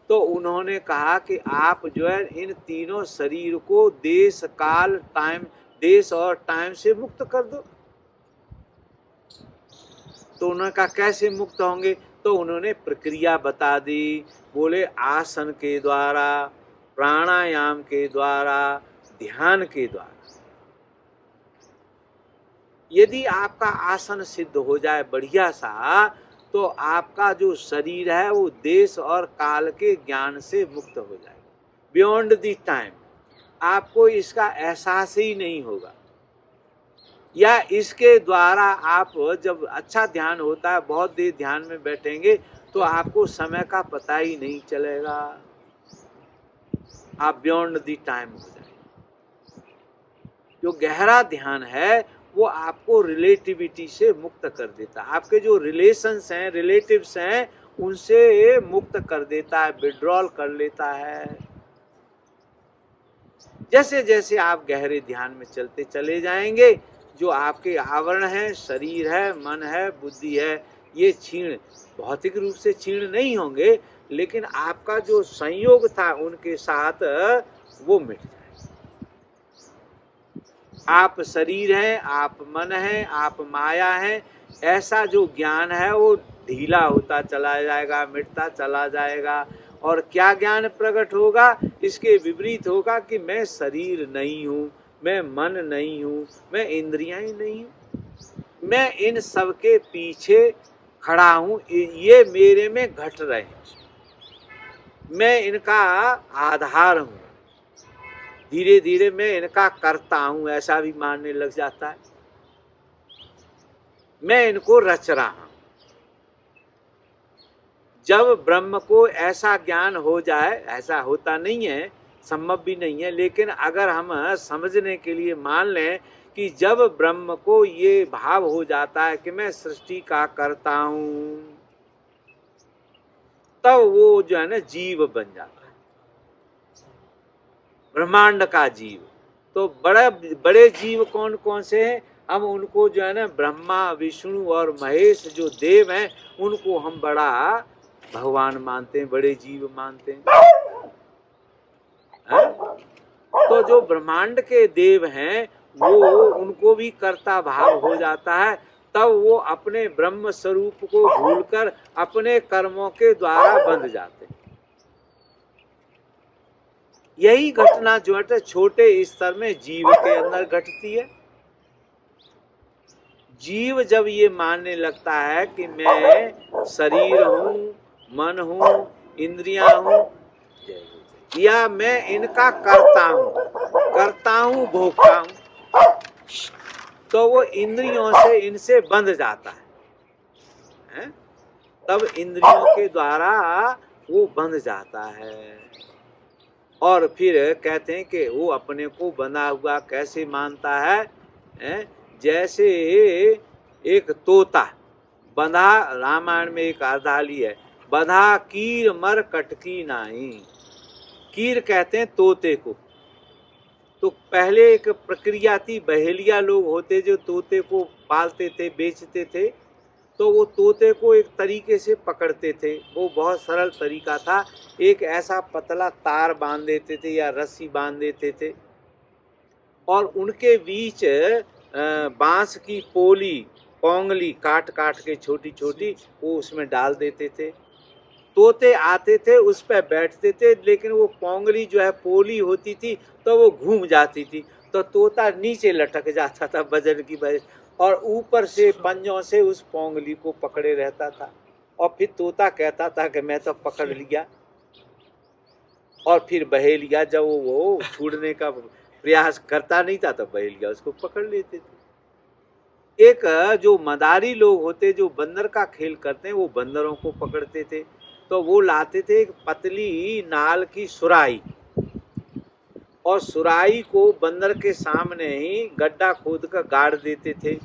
तो उन्होंने कहा कि आप जो है इन तीनों शरीर को देश काल टाइम, देश और टाइम से मुक्त कर दो। तो उन्होंने कहा कैसे मुक्त होंगे? तो उन्होंने प्रक्रिया बता दी। बोले आसन के द्वारा, प्राणायाम के द्वारा, ध्यान के द्वारा। यदि आपका आसन सिद्ध हो जाए बढ़िया सा, तो आपका जो शरीर है वो देश और काल के ज्ञान से मुक्त हो जाएगा। बियॉन्ड द टाइम आपको इसका एहसास ही नहीं होगा, या इसके द्वारा आप जब अच्छा ध्यान होता है, बहुत देर ध्यान में बैठेंगे तो आपको समय का पता ही नहीं चलेगा, आप बियॉन्ड द टाइम हो जाएंगे। जो गहरा ध्यान है वो आपको रिलेटिविटी से मुक्त कर देता है, आपके जो रिलेशंस हैं, रिलेटिव्स हैं, उनसे मुक्त कर देता है, विड्रॉल कर लेता है। जैसे जैसे आप गहरे ध्यान में चलते चले जाएंगे, जो आपके आवरण हैं, शरीर है, मन है, बुद्धि है, ये क्षीण भौतिक रूप से क्षीण नहीं होंगे, लेकिन आपका जो संयोग था उनके साथ वो मिट जाए। आप शरीर हैं, आप मन हैं, आप माया हैं, ऐसा जो ज्ञान है वो ढीला होता चला जाएगा, मिटता चला जाएगा। और क्या ज्ञान प्रकट होगा? इसके विपरीत होगा कि मैं शरीर नहीं हूँ, मैं मन नहीं हूँ, मैं इंद्रियां ही नहीं हूँ, मैं इन सब के पीछे खड़ा हूँ, ये मेरे में घट रहे हैं, मैं इनका आधार हूँ, धीरे धीरे मैं इनका करता हूँ, ऐसा भी मानने लग जाता है। मैं इनको रच रहा हूँ। जब ब्रह्म को ऐसा ज्ञान हो जाए, ऐसा होता नहीं है, संभव भी नहीं है, लेकिन अगर हम समझने के लिए मान लें कि जब ब्रह्म को ये भाव हो जाता है कि मैं सृष्टि का करता हूँ, तब वो जो है ना जीव बन जाता है, ब्रह्मांड का जीव। तो बड़े जीव कौन कौन से हैं? हम उनको जो है ना ब्रह्मा, विष्णु और महेश जो देव हैं, उनको हम बड़ा भगवान मानते हैं, बड़े जीव मानते हैं। तो जो ब्रह्मांड के देव हैं वो उनको भी कर्ता भाव हो जाता है, तब वो अपने ब्रह्म स्वरूप को भूलकर अपने कर्मों के द्वारा बंध जाते हैं। यही घटना जो है छोटे स्तर में जीव के अंदर घटती है। जीव जब ये मानने लगता है कि मैं शरीर हूँ, मन हूँ, इंद्रियां हूँ, या मैं इनका करता हूँ, भोगता हूँ, तो वो इंद्रियों से इनसे बंध जाता है? तब इंद्रियों के द्वारा वो बंध जाता है। और फिर कहते हैं कि वो अपने को बंधा हुआ कैसे मानता है? जैसे एक तोता बंधा, रामायण में एक अर्धाली है, बंधा कीर मर कटकी नाही। कीर कहते हैं तोते को। तो पहले एक प्रक्रिया थी, बहेलिया लोग होते जो तोते को पालते थे, बेचते थे, तो वो तोते को एक तरीके से पकड़ते थे। वो बहुत सरल तरीका था, एक ऐसा पतला तार बांध देते थे या रस्सी बांध देते थे, और उनके बीच बांस की पोंगली काट काट के छोटी छोटी वो उसमें डाल देते थे। तोते आते थे, उस पर बैठते थे, लेकिन वो पोंगली जो है पोली होती थी तो वो घूम जाती थी, तो तोता नीचे लटक जाता था वजन की वजह, और ऊपर से पंजों से उस पोंगली को पकड़े रहता था। और फिर तोता कहता था कि मैं तो पकड़ लिया, और फिर बहेलिया जब वो छूटने का प्रयास करता नहीं था तो बहेलिया उसको पकड़ लेते थे। एक जो मदारी लोग होते जो बंदर का खेल करते हैं, वो बंदरों को पकड़ते थे, तो वो लाते थे एक पतली नाल की सुराही, और सुराही को बंदर के सामने ही गड्ढा खोद कर गाड़ देते थे।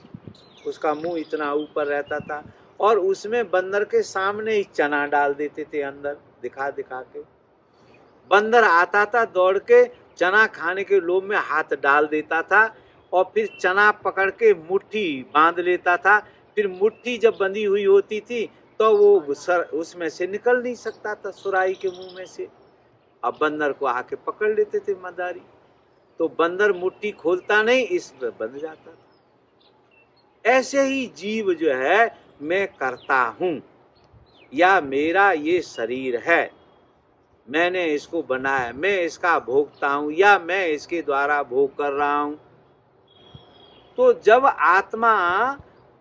उसका मुंह इतना ऊपर रहता था, और उसमें बंदर के सामने ही चना डाल देते थे अंदर, दिखा दिखा के। बंदर आता था दौड़ के, चना खाने के लोभ में हाथ डाल देता था, और फिर चना पकड़ के मुट्ठी बांध लेता था। फिर मुट्ठी जब बंधी हुई होती थी तो वो उसमें से निकल नहीं सकता था, सुराही के मुंह में से। अब बंदर को आके पकड़ लेते थे मदारी, तो बंदर मुट्ठी खोलता नहीं, इस पर बंध जाता था। ऐसे ही जीव जो है, मैं करता हूँ, या मेरा ये शरीर है, मैंने इसको बनाया, मैं इसका भोगता हूँ, या मैं इसके द्वारा भोग कर रहा हूँ। तो जब आत्मा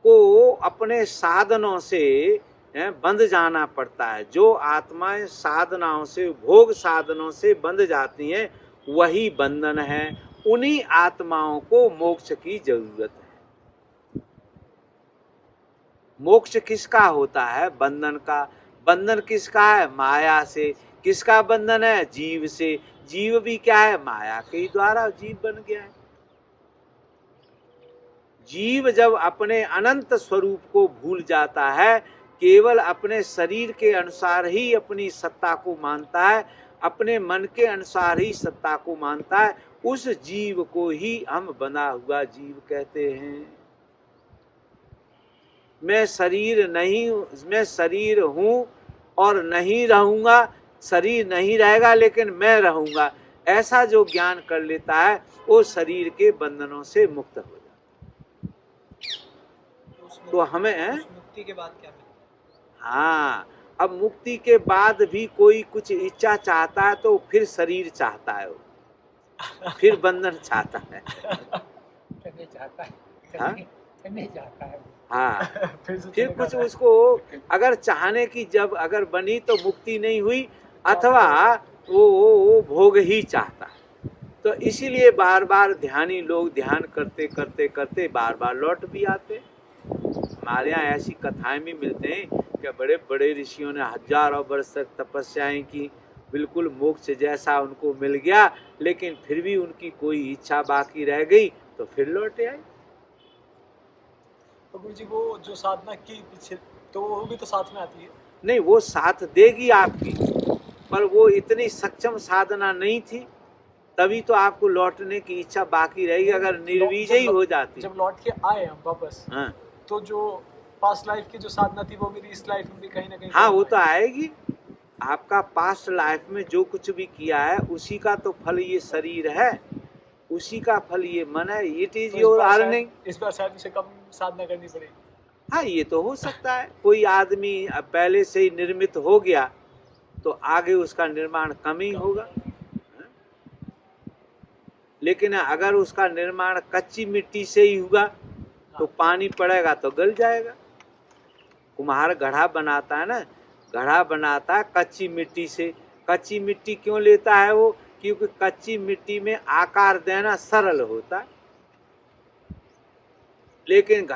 को अपने साधनों से बंध जाना पड़ता है, जो आत्माएं साधनाओं से, भोग साधनों से बंध जाती हैं, वही बंधन है। उन्हीं आत्माओं को मोक्ष की जरूरत है। मोक्ष किसका होता है? बंधन का। बंधन किसका है? माया से। किसका बंधन है? जीव से। जीव भी क्या है? माया के द्वारा जीव बन गया है। जीव जब अपने अनंत स्वरूप को भूल जाता है, केवल अपने शरीर के अनुसार ही अपनी सत्ता को मानता है, अपने मन के अनुसार ही सत्ता को मानता है, उस जीव को ही हम बना हुआ जीव कहते हैं। मैं शरीर हूँ और नहीं रहूँगा, शरीर नहीं रहेगा लेकिन मैं रहूँगा, ऐसा जो ज्ञान कर लेता है वो शरीर के बंधनों से मुक्त हो जाता है। तो हमें उस मुक्ति के बाद क्या मिलता है? हाँ, अब मुक्ति के बाद भी कोई कुछ इच्छा चाहता है तो फिर शरीर चाहता है, वो फिर बंधन चाहता है। करने चाहता है, हाँ? करने चाहता है। हाँ, फिर से फिर चले कुछ जाता है। उसको अगर चाहने की जब अगर बनी तो मुक्ति नहीं हुई, अथवा वो भोग ही चाहता है। तो इसीलिए बार बार ध्यानी लोग ध्यान करते करते करते बार बार लौट भी आते। हमारे यहाँ ऐसी कथाएं भी मिलते हैं कि बड़े बड़े ऋषियों ने हजारों वर्ष तक तपस्याएं की, बिल्कुल मोक्ष जैसा उनको मिल गया, लेकिन फिर भी उनकी कोई इच्छा बाकी रह गई तो फिर लौटे आए। तो गुरु जी वो जो साधना की पीछे, तो वो भी तो साथ में आती है। नहीं, वो साथ देगी आपकी, पर वो इतनी सक्षम साधना नहीं थी, तभी तो आपको लौटने की इच्छा बाकी रहेगी। अगर निर्विजयी हो जाती। जब लौट के आए हम वापस, हाँ, तो जो पास्ट लाइफ की जो साधना थी वो मेरी इस लाइफ में भी कहीं ना कहीं हाँ, वो काम तो आएगी। आएगी। आपका पास्ट लाइफ में जो कुछ भी किया है उसी का तो फल ये शरीर है, उसी का फल ये मन है। इट इज तो इस योर बार अर्निंग। इस बार शायद उसे कम साधना करनी पड़ेगी। हाँ, ये तो हो सकता है। कोई आदमी पहले से ही निर्मित हो गया तो आगे उसका निर्माण कम ही होगा। लेकिन अगर उसका निर्माण कच्ची मिट्टी से ही हुआ तो पानी पड़ेगा तो गल जाएगा। कुम्हार घड़ा बनाता है ना, घड़ा बनाता है कच्ची मिट्टी से। कच्ची मिट्टी क्यों लेता है वो? क्योंकि कच्ची मिट्टी में आकार देना सरल होता है। लेकिन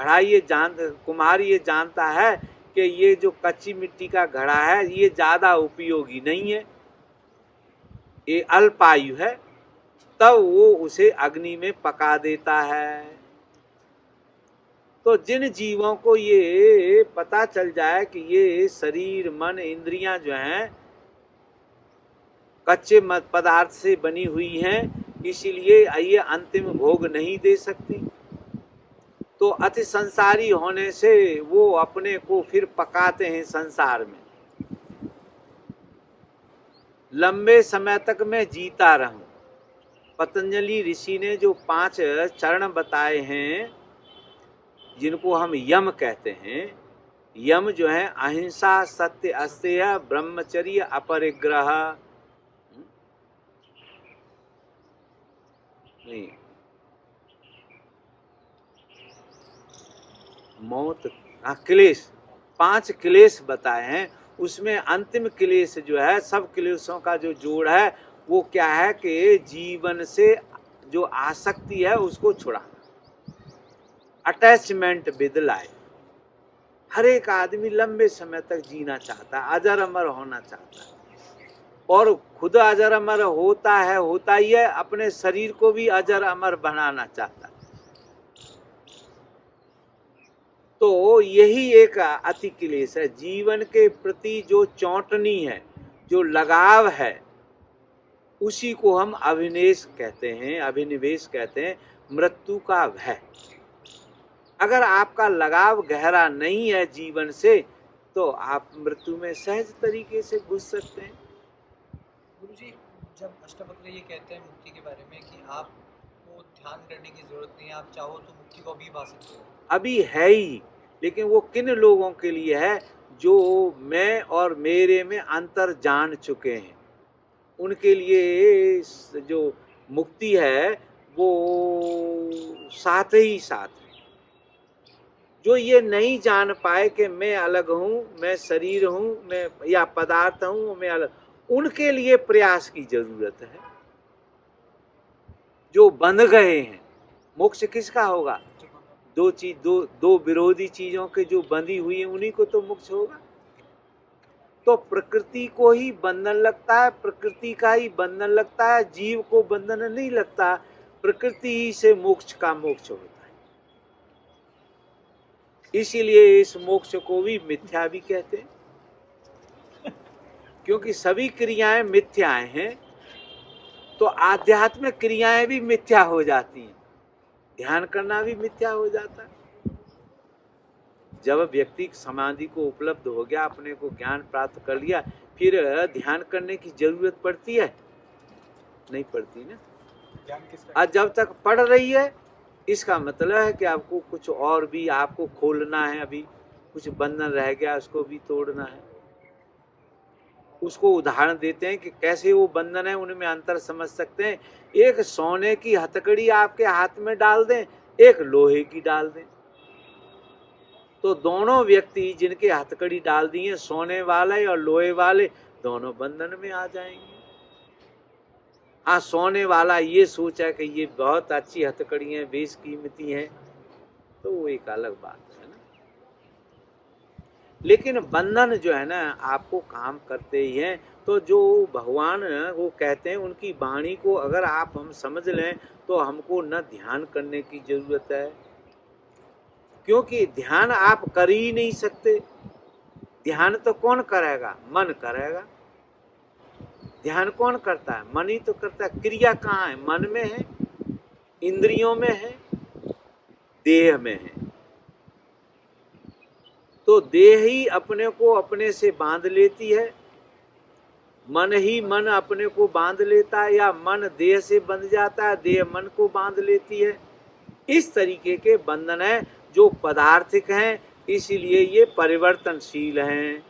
कुम्हार ये जानता है कि ये जो कच्ची मिट्टी का घड़ा है ये ज्यादा उपयोगी नहीं है, ये अल्पायु है, तब वो उसे अग्नि में पका देता है। तो जिन जीवों को ये पता चल जाए कि ये शरीर मन इंद्रियां जो हैं कच्चे पदार्थ से बनी हुई हैं, इसीलिए ये अंतिम भोग नहीं दे सकती, तो अति संसारी होने से वो अपने को फिर पकाते हैं संसार में। लंबे समय तक मैं जीता रहूं। पतंजलि ऋषि ने जो 5 चरण बताए हैं, जिनको हम यम कहते हैं, यम जो है अहिंसा, सत्य, अस्तेय, ब्रह्मचर्य, अपरिग्रह, नहीं मौत, क्लेश, 5 क्लेश बताए हैं। उसमें अंतिम क्लेश जो है, सब क्लेशों का जो जोड़ है वो क्या है कि जीवन से जो आसक्ति है उसको छुड़ाना, अटैचमेंट विद लाइफ। हर एक आदमी लंबे समय तक जीना चाहता है, अजर अमर होना चाहता है, और खुद अजर अमर होता ही है, अपने शरीर को भी अजर अमर बनाना चाहता है। तो यही एक अति क्लेश है। जीवन के प्रति जो चौंटनी है, जो लगाव है, उसी को हम अभिनिवेश कहते हैं, मृत्यु का भय। अगर आपका लगाव गहरा नहीं है जीवन से तो आप मृत्यु में सहज तरीके से घुस सकते हैं। गुरुजी, जब अष्टवक्र ये कहते हैं मुक्ति के बारे में कि आपको ध्यान करने की जरूरत नहीं है, आप चाहो तो मुक्ति को अभी पा सकते हो, अभी है ही, लेकिन वो किन लोगों के लिए है? जो मैं और मेरे में अंतर जान चुके हैं, उनके लिए जो मुक्ति है वो साथ ही साथ है। जो ये नहीं जान पाए कि मैं अलग हूँ, मैं शरीर हूँ, मैं या पदार्थ हूँ, मैं अलग, उनके लिए प्रयास की जरूरत है। जो बंध गए हैं, मोक्ष किसका होगा? दो विरोधी चीजों के जो बंधी हुई है उन्हीं को तो मोक्ष होगा। तो प्रकृति को ही बंधन लगता है, प्रकृति का ही बंधन लगता है, जीव को बंधन नहीं लगता। प्रकृति ही से मोक्ष का मोक्ष होता है। इसीलिए इस मोक्ष को भी मिथ्या भी कहते हैं, क्योंकि सभी क्रियाएं मिथ्याएं हैं, तो आध्यात्मिक क्रियाएं भी मिथ्या हो जाती हैं, ध्यान करना भी मिथ्या हो जाता है। जब व्यक्ति समाधि को उपलब्ध हो गया, अपने को ज्ञान प्राप्त कर लिया, फिर ध्यान करने की जरूरत पड़ती है? नहीं पड़ती ना। ध्यान किसका? आज जब तक पढ़ रही है, इसका मतलब है कि आपको कुछ और भी आपको खोलना है, अभी कुछ बंधन रह गया उसको भी तोड़ना है। उसको उदाहरण देते हैं कि कैसे वो बंधन है, उनमें अंतर समझ सकते हैं। एक सोने की हथकड़ी आपके हाथ में डाल दें, एक लोहे की डाल दें, तो दोनों व्यक्ति जिनके हथकड़ी डाल दी है, सोने वाले और लोहे वाले, दोनों बंधन में आ जाएंगे। हाँ, सोने वाला ये सोचा कि ये बहुत अच्छी हथकड़ी है, बेशकीमती है, तो वो एक अलग बात है ना। लेकिन बंधन जो है ना, आपको काम करते ही हैं। तो जो भगवान वो कहते हैं, उनकी वाणी को अगर आप हम समझ लें तो हमको न ध्यान करने की जरूरत है, क्योंकि ध्यान आप कर ही नहीं सकते। ध्यान तो कौन करेगा? मन करेगा। ध्यान कौन करता है? मन ही तो करता है। क्रिया कहाँ है? मन में है, इंद्रियों में है, देह में है। तो देह ही अपने को अपने से बांध लेती है, मन ही मन अपने को बांध लेता है, या मन देह से बंध जाता है, देह मन को बांध लेती है। इस तरीके के बंधन है जो पदार्थिक हैं, इसीलिए ये परिवर्तनशील हैं।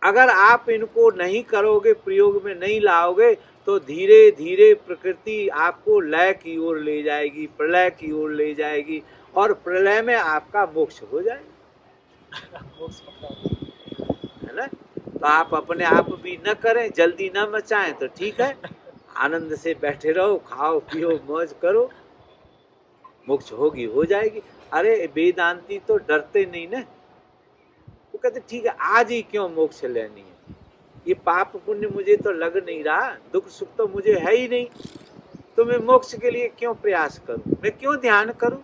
अगर आप इनको नहीं करोगे, प्रयोग में नहीं लाओगे, तो धीरे धीरे प्रकृति आपको लय की ओर ले जाएगी, प्रलय की ओर ले जाएगी, और प्रलय में आपका मोक्ष हो जाएगा, है ना। तो आप अपने आप भी न करें, जल्दी न मचाएं तो ठीक है, आनंद से बैठे रहो, खाओ पियो मौज करो, मोक्ष होगी, हो जाएगी। अरे वेदांती तो डरते नहीं ना, वो कहते ठीक है, आज ही क्यों मोक्ष लेनी है, ये पाप पुण्य मुझे तो लग नहीं रहा, दुख सुख तो मुझे है ही नहीं, तो मैं मोक्ष के लिए क्यों प्रयास करूं, मैं क्यों ध्यान करूं।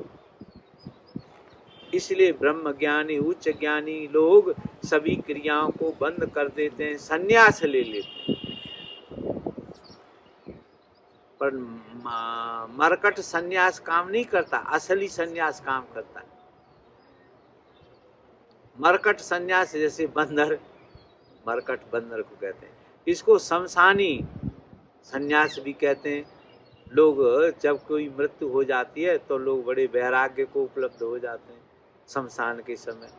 इसलिए ब्रह्म ज्ञानी उच्च ज्ञानी लोग सभी क्रियाओं को बंद कर देते हैं, संन्यास ले लेते हैं। पर मरकट संन्यास काम नहीं करता, असली संन्यास काम करता है। मरकट संन्यास जैसे बंदर, मरकट बंदर को कहते हैं, इसको शमशानी संन्यास भी कहते हैं। लोग जब कोई मृत्यु हो जाती है तो लोग बड़े वैराग्य को उपलब्ध हो जाते हैं शमशान के समय,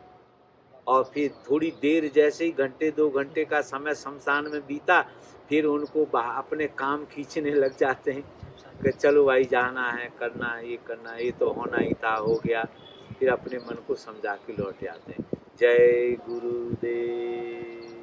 और फिर थोड़ी देर जैसे ही घंटे 2 घंटे का समय शमशान में बीता, फिर उनको अपने काम खींचने लग जाते हैं कि चलो भाई जाना है, करना है, ये करना है, ये तो होना ही था, हो गया, फिर अपने मन को समझा के लौट जाते हैं। जय गुरुदेव।